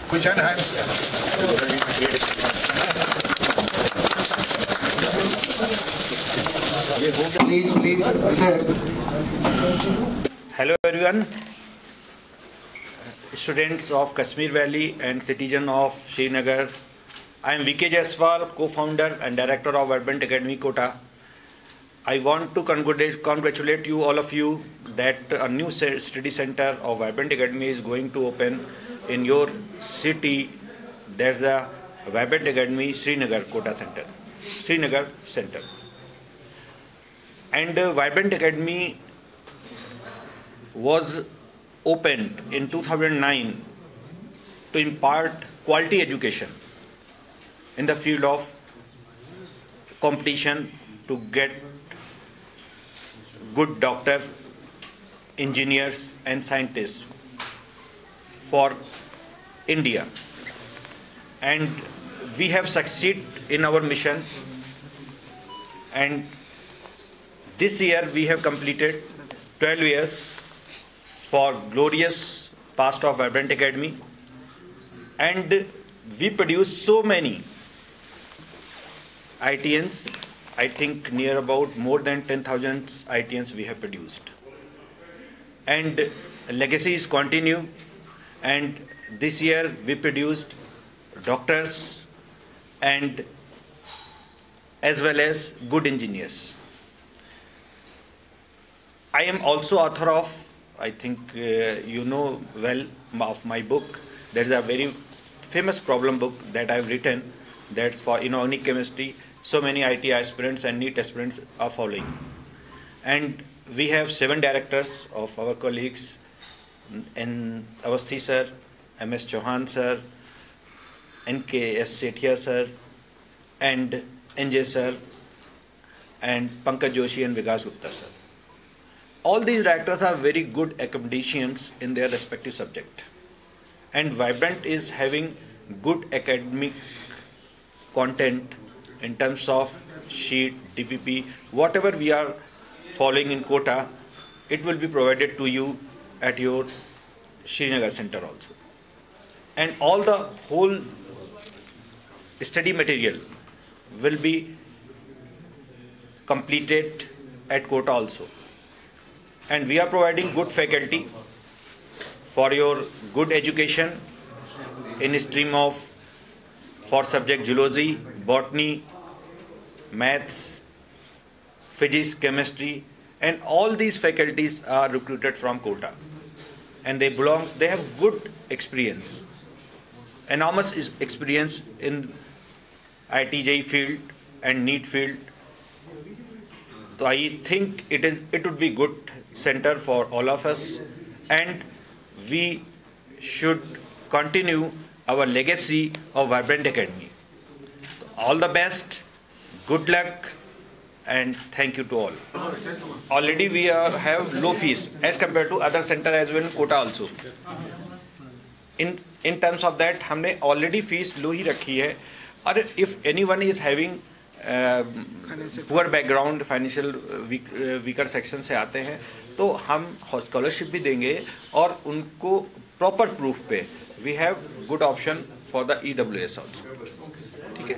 Put your hands. Please, sir. Hello everyone, students of Kashmir Valley and citizen of Srinagar. I am VK Jaiswal, co-founder and director of Vibrant Academy Kota. I want to congratulate you, all of you, that a new study center of Vibrant Academy is going to open in your city. There's a Vibrant Academy Srinagar Kota Center, Srinagar Center. And Vibrant Academy was opened in 2009 to impart quality education in the field of competition to get good doctor, engineers and scientists for India. And we have succeeded in our mission, and this year we have completed 12 years for glorious past of Vibrant Academy, and we produce so many ITNs. I think near about more than 10,000 ITNs we have produced, and legacies continue. And this year we produced doctors and as well as good engineers. I am also author of, I think you know well of my book. There is a very famous problem book that I have written, that's for inorganic chemistry. So many IT aspirants and NEET aspirants are following. And we have 7 directors of our colleagues, N. Avasthi sir, MS Chauhan sir, NKS Sethia sir, and NJ sir, and Pankaj Joshi and Vikas Gupta sir. All these directors are very good academicians in their respective subject. And Vibrant is having good academic content in terms of sheet, DPP, whatever we are following in Kota, it will be provided to you at your Srinagar center also. And all the whole study material will be completed at Kota also. And we are providing good faculty for your good education in stream of for subject zoology, botany, maths, physics, chemistry, and all these faculties are recruited from Kota. And they have good experience, enormous experience in ITJ field and NEET field. So I think it would be good center for all of us, and we should continue our legacy of Vibrant Academy. So all the best, good luck, and thank you to all. Already we have low fees as compared to other center as well in Kota also. In terms of that, हमने already fees low ही रखी है. और if anyone is having poor background financial weaker section से आते हैं तो हम scholarship भी देंगे, और उनको प्रॉपर प्रूफ पे we have good option for the EWS also. ठीक है.